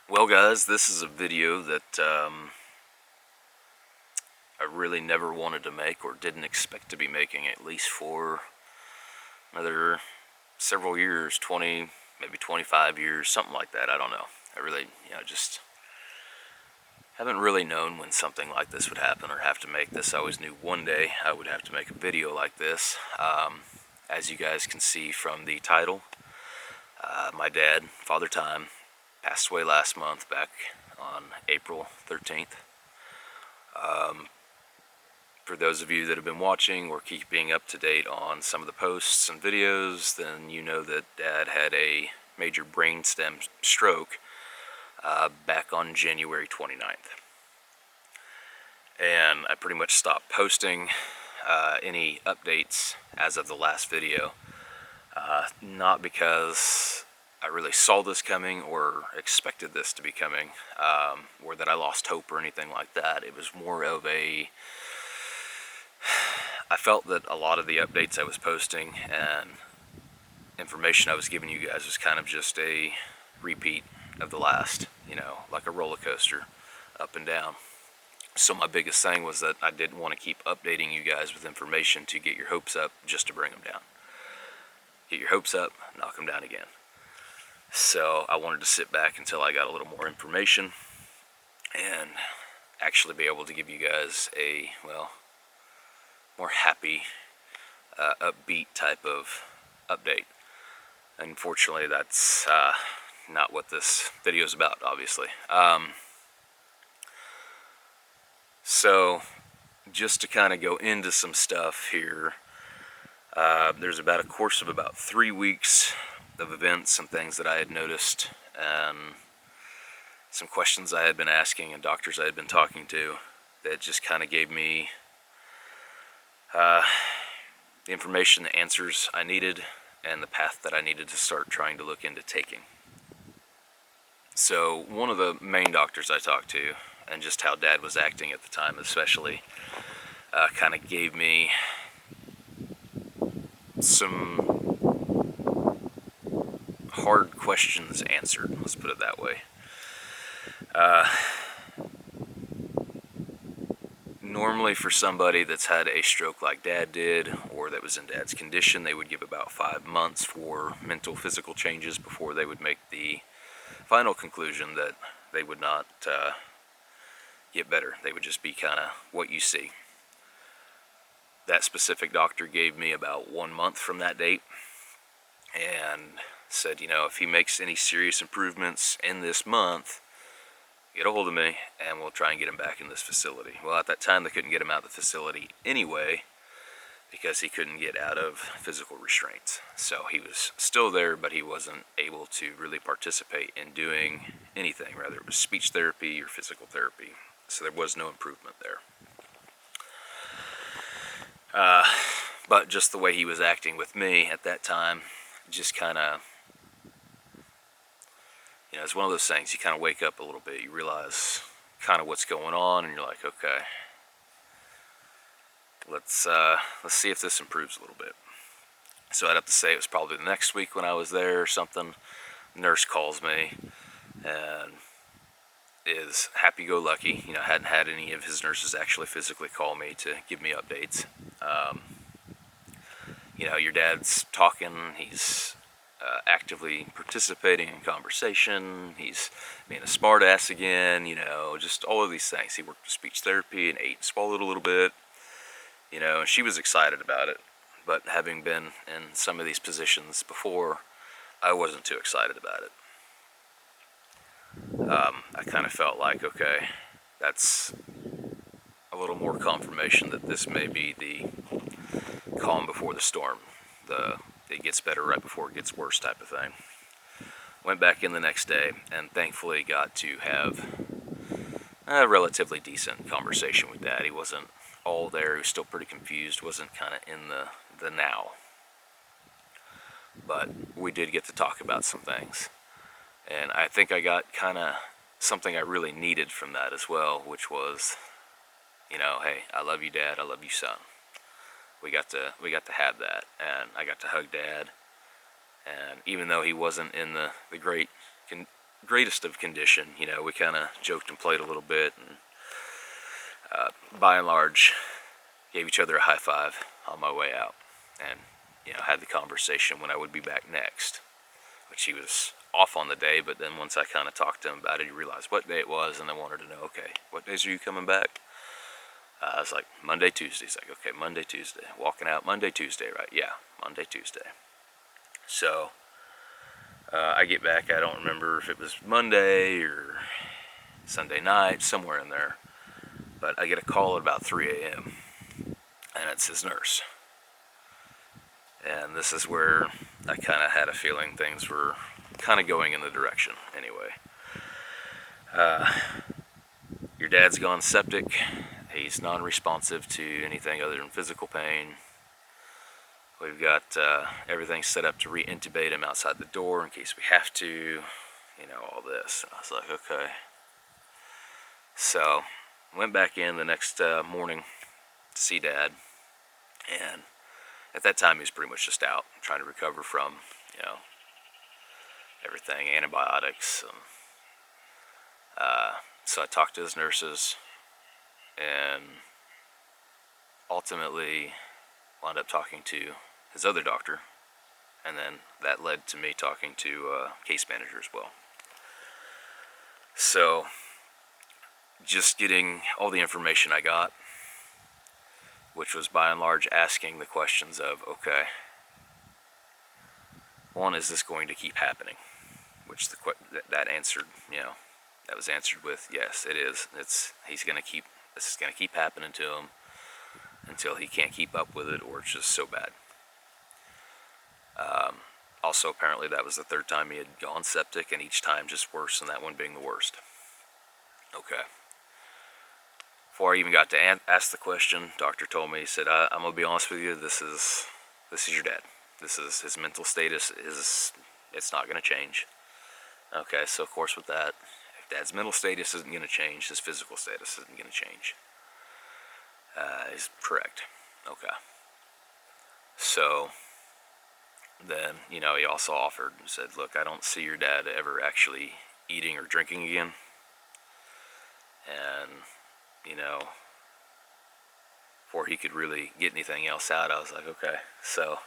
Well guys, this is a video that I really never wanted to make or didn't expect to be making, at least for another several years, 20, maybe 25 years, something like that. I don't know. I really, just haven't really known when something like this would happen or have to make this. I always knew one day I would have to make a video like this. As you guys can see from the title, my dad, Father Time, passed away last month, back on April 13th. For those of you that have been watching or keeping up to date on some of the posts and videos, then you know that Dad had a major brainstem stroke back on January 29th. And I pretty much stopped posting any updates as of the last video. Not because I really saw this coming or expected this to be coming, or that I lost hope or anything like that. It was more of I felt that a lot of the updates I was posting and information I was giving you guys was kind of just a repeat of the last, like a roller coaster, up and down. So my biggest thing was that I didn't want to keep updating you guys with information to get your hopes up just to bring them down. Get your hopes up, knock them down again. So I wanted to sit back until I got a little more information and actually be able to give you guys a, more happy, upbeat type of update. Unfortunately, that's not what this video is about, obviously. So, just to kind of go into some stuff here, there's about a course of about 3 weeks of events and things that I had noticed, and some questions I had been asking and doctors I had been talking to that just kind of gave me the information, the answers I needed, and the path that I needed to start trying to look into taking. So one of the main doctors I talked to, and just how Dad was acting at the time especially, kind of gave me some hard questions answered, let's put it that way. Normally for somebody that's had a stroke like Dad did, or that was in Dad's condition, they would give about 5 months for mental, physical changes before they would make the final conclusion that they would not get better. They would just be kind of what you see. That specific doctor gave me about 1 month from that date and said, if he makes any serious improvements in this month, get a hold of me and we'll try and get him back in this facility. Well, at that time they couldn't get him out of the facility anyway because he couldn't get out of physical restraints. So he was still there, but he wasn't able to really participate in doing anything, whether it was speech therapy or physical therapy. So there was no improvement there. But just the way he was acting with me at that time, just kind of, it's one of those things, you kind of wake up a little bit, you realize kind of what's going on, and you're like, okay, let's see if this improves a little bit. So I'd have to say it was probably the next week when I was there or something. Nurse calls me and is happy-go-lucky. Hadn't had any of his nurses actually physically call me to give me updates. Your dad's talking, he's actively participating in conversation, he's being a smart ass again, just all of these things. He worked with speech therapy and ate and swallowed a little bit, and she was excited about it. But having been in some of these positions before, I wasn't too excited about it. I kind of felt like, okay, that's a little more confirmation that this may be the calm before the storm. It gets better right before it gets worse type of thing. Went back in the next day and thankfully got to have a relatively decent conversation with Dad. He wasn't all there, he was still pretty confused, wasn't kind of in the now. But we did get to talk about some things. And I think I got kind of something I really needed from that as well, which was, hey, I love you, Dad, I love you, son. We got to have that, and I got to hug Dad. And even though he wasn't in the great greatest of condition. We kind of joked and played a little bit, and by and large, gave each other a high five on my way out, and had the conversation when I would be back next, which he was off on the day, but then once I kind of talked to him about it, he realized what day it was, and then wanted to know, okay, what days are you coming back? I was like, Monday, Tuesday. He's like, okay, Monday, Tuesday. Walking out Monday, Tuesday, right? Yeah, Monday, Tuesday. So I get back, I don't remember if it was Monday or Sunday night, somewhere in there, but I get a call at about 3 a.m., and it's his nurse. And this is where I kind of had a feeling things were kind of going in the direction anyway. Your dad's gone septic. He's non-responsive to anything other than physical pain. We've got everything set up to re-intubate him outside the door in case we have to, all this. And I was like, okay. So, went back in the next morning to see Dad, and at that time he was pretty much just out, trying to recover from, everything, antibiotics. So I talked to his nurses, and ultimately wound up talking to his other doctor, and then that led to me talking to case manager as well. So, just getting all the information I got, which was by and large asking the questions of, okay, one, is this going to keep happening? Which that answered, that was answered with, yes, it is. This is going to keep happening to him until he can't keep up with it, or it's just so bad. Also, apparently that was the third time he had gone septic, and each time just worse, and that one being the worst. Okay. Before I even got to ask the question, doctor told me, he said, I'm going to be honest with you, this is your dad. This is his mental status, it's not going to change. Okay, so of course with that, if Dad's mental status isn't going to change, his physical status isn't going to change. He's correct. Okay. So then, he also offered and said, look, I don't see your dad ever actually eating or drinking again. And, before he could really get anything else out, I was like, okay. So,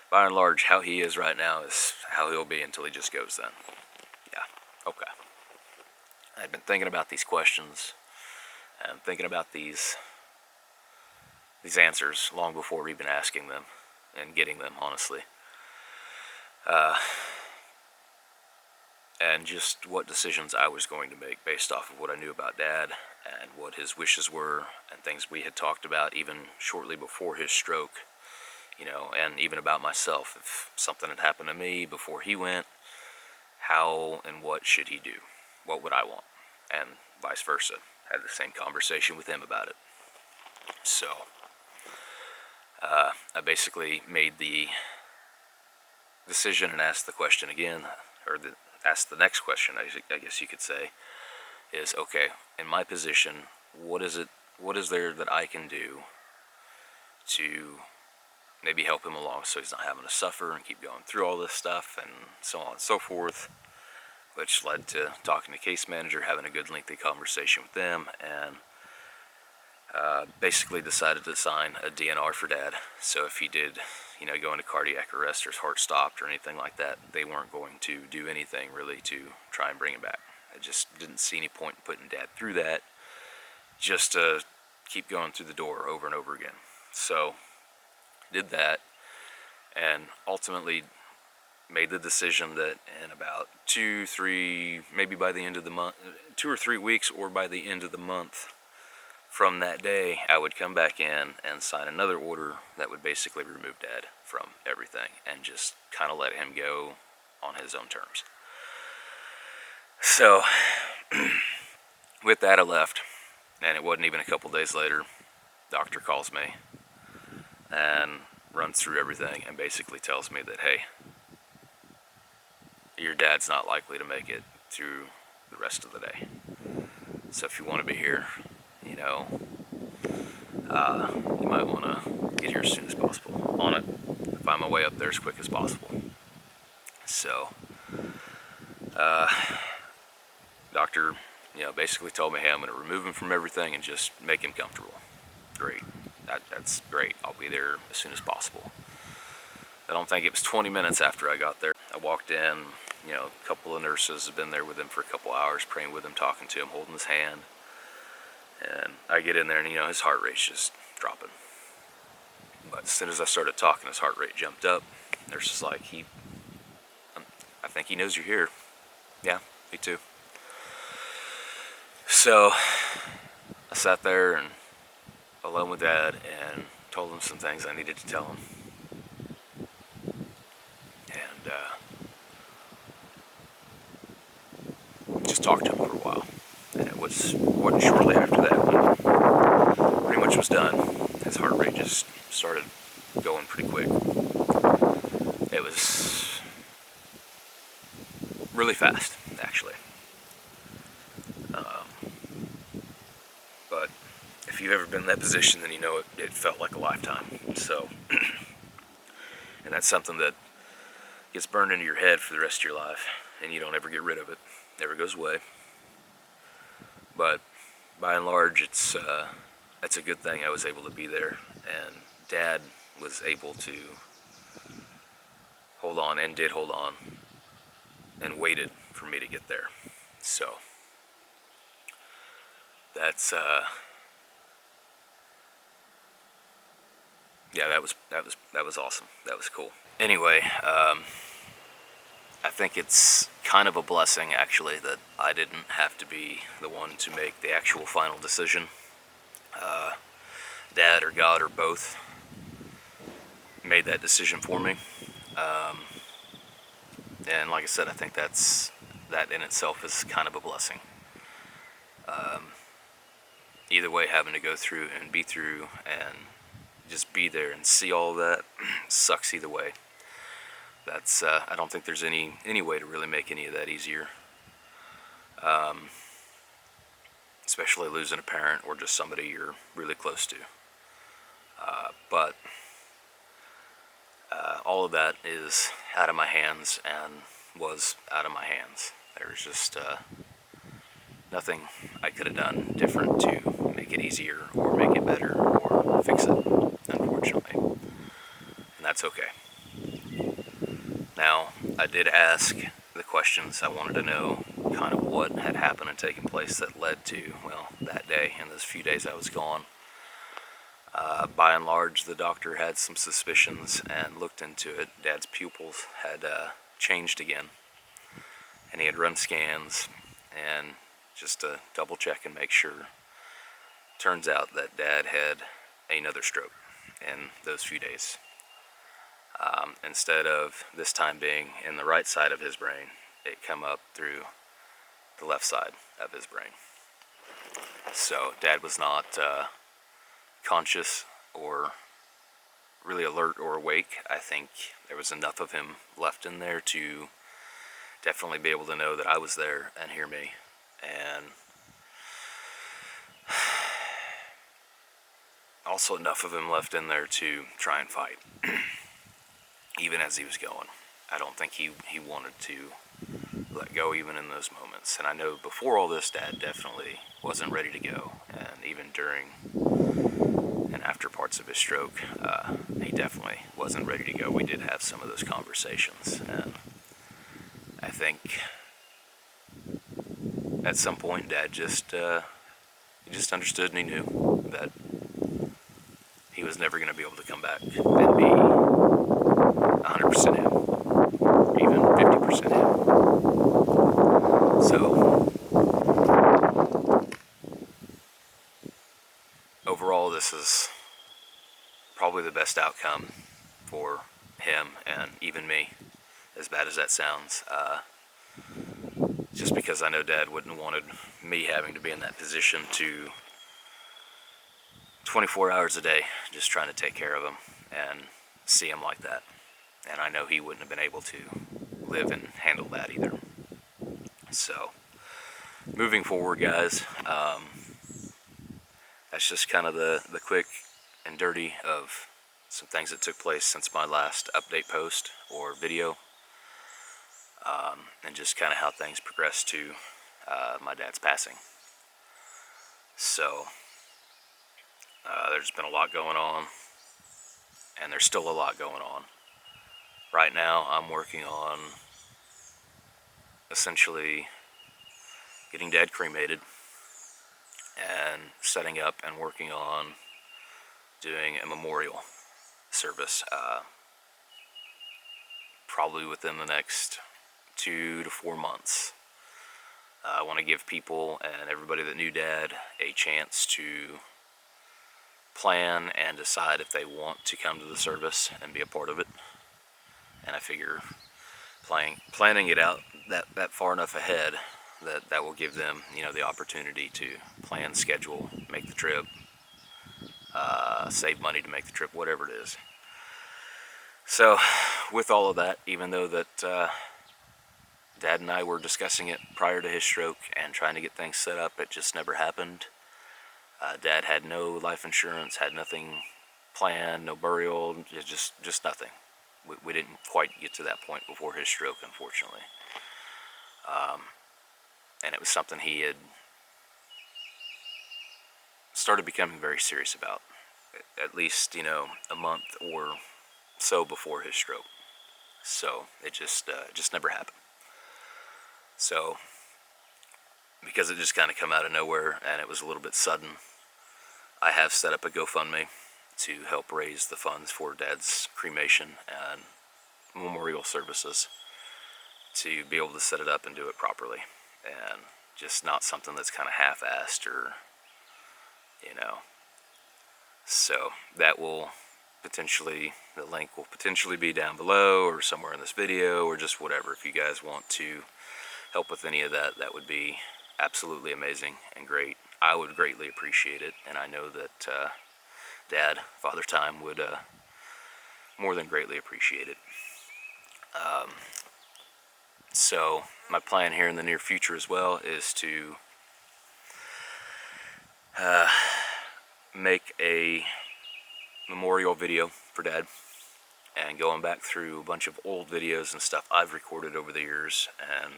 by and large, how he is right now is how he'll be until he just goes then. Yeah, okay. I've been thinking about these questions, and thinking about these answers long before even asking them and getting them, honestly. And just what decisions I was going to make based off of what I knew about Dad and what his wishes were, and things we had talked about even shortly before his stroke, and even about myself. If something had happened to me before he went, how and what should he do? What would I want? And vice versa. Had the same conversation with him about it. So, I basically made the decision and asked the question again, or asked the next question, I guess you could say, is, okay, in my position, what is there that I can do to maybe help him along so he's not having to suffer and keep going through all this stuff and so on and so forth, which led to talking to case manager, having a good lengthy conversation with them, and basically decided to sign a DNR for Dad. So if he did, go into cardiac arrest or his heart stopped or anything like that, they weren't going to do anything really to try and bring him back. I just didn't see any point in putting Dad through that, just to keep going through the door over and over again. So, did that, and ultimately made the decision that in about 2 or 3 weeks, or by the end of the month from that day, I would come back in and sign another order that would basically remove Dad from everything and just kind of let him go on his own terms. So, with that I left, and it wasn't even a couple days later, doctor calls me and runs through everything and basically tells me that, hey, your dad's not likely to make it through the rest of the day. So if you want to be here, you might want to get here as soon as possible. On it, find my way up there as quick as possible. So, Doctor, basically told me, hey, I'm going to remove him from everything and just make him comfortable. Great. That's great. I'll be there as soon as possible. I don't think it was 20 minutes after I got there. I walked in, a couple of nurses have been there with him for a couple hours, praying with him, talking to him, holding his hand. And I get in there and, his heart rate's just dropping. But as soon as I started talking, his heart rate jumped up. Nurse is like, I think he knows you're here. Yeah, me too. So I sat there and alone with Dad and told him some things I needed to tell him. And just talked to him for a while. And it wasn't shortly after that when pretty much was done. His heart rate just started going pretty quick. It was really fast, actually. But if you've ever been in that position, then you know it felt like a lifetime. So, and that's something that gets burned into your head for the rest of your life, and you don't ever get rid of it. Never goes away. But by and large, it's a good thing I was able to be there, and Dad was able to hold on, and did hold on, and waited for me to get there. So that's yeah, that was awesome. That was cool. Anyway, I think it's kind of a blessing, actually, that I didn't have to be the one to make the actual final decision. Dad or God or both made that decision for me. And like I said, I think that in itself is kind of a blessing. Either way, having to go through and be through and just be there and see all of that sucks either way. That's I don't think there's any way to really make any of that easier. Especially losing a parent or just somebody you're really close to. But all of that is out of my hands and was out of my hands. There's just nothing I could have done different to make it easier or make it better or fix it, unfortunately. And that's okay. Now, I did ask the questions. I wanted to know kind of what had happened and taken place that led to, well, that day and those few days I was gone. By and large, the doctor had some suspicions and looked into it. Dad's pupils had changed again, and he had run scans and just to double check and make sure. Turns out that Dad had another stroke in those few days. Instead of this time being in the right side of his brain, it come up through the left side of his brain. So Dad was not conscious or really alert or awake. I think there was enough of him left in there to definitely be able to know that I was there and hear me. And also enough of him left in there to try and fight. Even as he was going. I don't think he wanted to let go even in those moments. And I know before all this, Dad definitely wasn't ready to go. And even during and after parts of his stroke, he definitely wasn't ready to go. We did have some of those conversations. And I think at some point, Dad just understood and he knew that he was never going to be able to come back and be 100% him, or even 50% him. So, overall, this is probably the best outcome for him and even me, as bad as that sounds. Just because I know Dad wouldn't have wanted me having to be in that position to 24 hours a day just trying to take care of him and see him like that. And I know he wouldn't have been able to live and handle that either. So, moving forward, guys, that's just kind of the quick and dirty of some things that took place since my last update post or video, and just kind of how things progressed to my dad's passing. So there's been a lot going on, and there's still a lot going on. Right now I'm working on essentially getting Dad cremated and setting up and working on doing a memorial service, probably within the next 2 to 4 months. I want to give people and everybody that knew Dad a chance to plan and decide if they want to come to the service and be a part of it. And I figure planning it out that far enough ahead that will give them, the opportunity to plan, schedule, make the trip, save money to make the trip, whatever it is. So with all of that, even though that Dad and I were discussing it prior to his stroke and trying to get things set up, it just never happened. Dad had no life insurance, had nothing planned, no burial, just nothing. We didn't quite get to that point before his stroke, unfortunately. And it was something he had started becoming very serious about, at least, a month or so before his stroke. So it just never happened. So, because it just kind of come out of nowhere and it was a little bit sudden, I have set up a GoFundMe to help raise the funds for Dad's cremation and memorial services, to be able to set it up and do it properly, and just not something that's kind of half-assed or, So that will potentially, the link will potentially be down below or somewhere in this video, or just whatever. If you guys want to help with any of that, that would be absolutely amazing and great. I would greatly appreciate it, and I know that Dad, Father Time, would more than greatly appreciate it. So my plan here in the near future as well is to make a memorial video for Dad, and going back through a bunch of old videos and stuff I've recorded over the years, and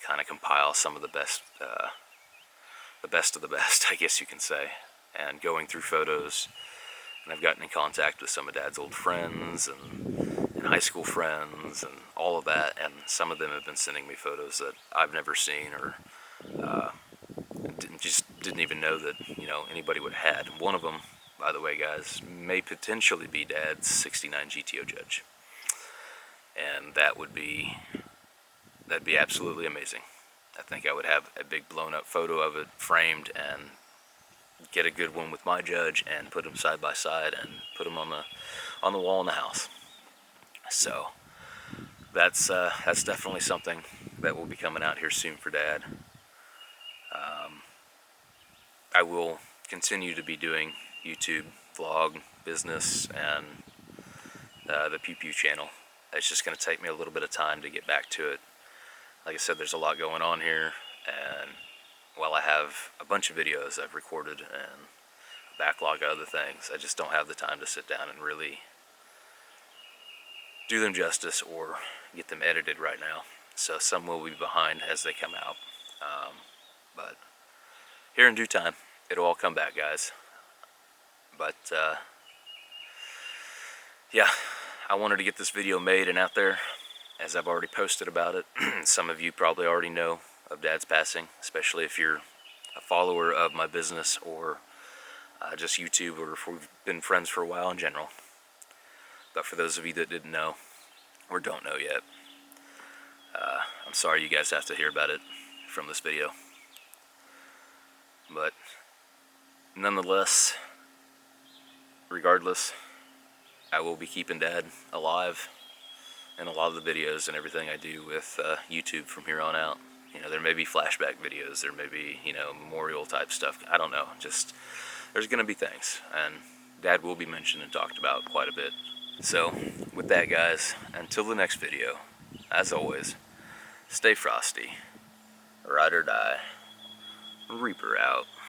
kind of compile some of the best of the best, I guess you can say, and going through photos. And I've gotten in contact with some of Dad's old friends and high school friends and all of that, and some of them have been sending me photos that I've never seen, or didn't even know that anybody would have had. One of them, by the way, guys, may potentially be Dad's '69 GTO Judge, and that'd be absolutely amazing. I think I would have a big blown up photo of it framed, and get a good one with my Judge and put them side by side and put them on the wall in the house. So that's definitely something that will be coming out here soon for Dad. I will continue to be doing YouTube, vlog, business, and the Pew Pew channel. It's just going to take me a little bit of time to get back to it. Like I said, there's a lot going on here, and while I have a bunch of videos I've recorded and a backlog of other things, I just don't have the time to sit down and really do them justice or get them edited right now. So some will be behind as they come out. But here in due time, it'll all come back, guys. But yeah, I wanted to get this video made and out there, as I've already posted about it. Some of you probably already know of Dad's passing, especially if you're a follower of my business, or just YouTube, or if we've been friends for a while in general. But for those of you that didn't know, or don't know yet, I'm sorry you guys have to hear about it from this video. But nonetheless, regardless, I will be keeping Dad alive in a lot of the videos and everything I do with YouTube from here on out. There may be flashback videos, there may be, memorial type stuff. I don't know. Just, there's going to be things, and Dad will be mentioned and talked about quite a bit. So, with that, guys, until the next video, as always, stay frosty, ride or die, Reaper out.